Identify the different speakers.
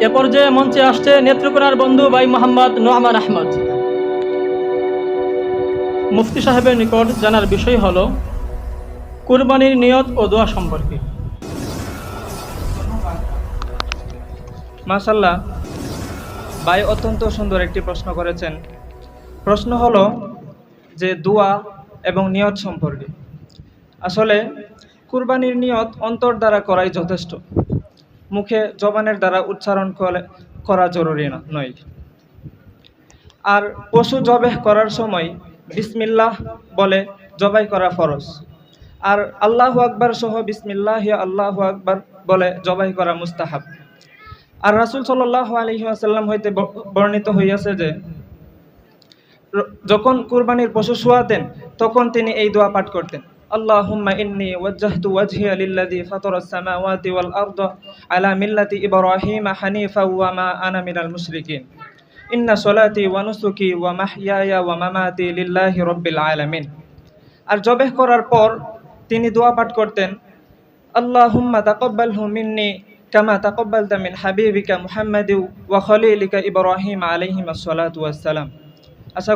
Speaker 1: এ পর্যায়ে মঞ্চে আসছে নেত্রকোনার বন্ধু ভাই মোহাম্মদ নোমান আহমদ। মুফতি সাহেবের নিকট জানার বিষয় হলো কুরবানির নিয়ত ও দোয়া সম্পর্কে।
Speaker 2: মাশাল্লাহ, ভাই অত্যন্ত সুন্দর একটি প্রশ্ন করেছেন। প্রশ্ন হলো যে দোয়া এবং নিয়ত সম্পর্কে। আসলে কুরবানির নিয়ত অন্তর দ্বারা করাই যথেষ্ট, মুখে জবানের দ্বারা উচ্চারণ করা জরুরি নয়। আর পশু জবাই করার সময় বিসমিল্লাহ বলে জবাই করা ফরজ। আর আল্লাহু আকবার সহ বিসমিল্লাহ আল্লাহু আকবার বলে জবাই করা মুস্তাহাব। আর রাসূল সাল্লাল্লাহু আলাইহি ওয়াসাল্লাম হইতে বর্ণিত হইয়াছে যে যখন কুরবানির পশু শোয়াতেন তখন তিনি এই দোয়া পাঠ করতেন, আল্লাহুম্মা ইন্নী ওয়াজ্জাহতু ওয়াজহিয়া লিল্লাযী ফাতারাস সামাওয়াতি ওয়াল আরদা আলা মিল্লাতি ইব্রাহিমা হানিফা ওয়া মা আনা মিনাল মুশরিকিন। ইন্না সলাতি ওয়া নুসুকি ওয়া মাহইয়ায়া ওয়া মামাতি লিল্লাহি রাব্বিল আলামিন। আর জবাই করার পর তিনি দোয়া পাঠ করতেন, আল্লাহুম্মা তাকাব্বালহু মিন্নি কামা তাকাব্বালতা মিন হাবিবিকা মুহাম্মাদি ওয়া খলিলিকা ইব্রাহিম আলাইহিস সালাতু ওয়াস সালাম। আশা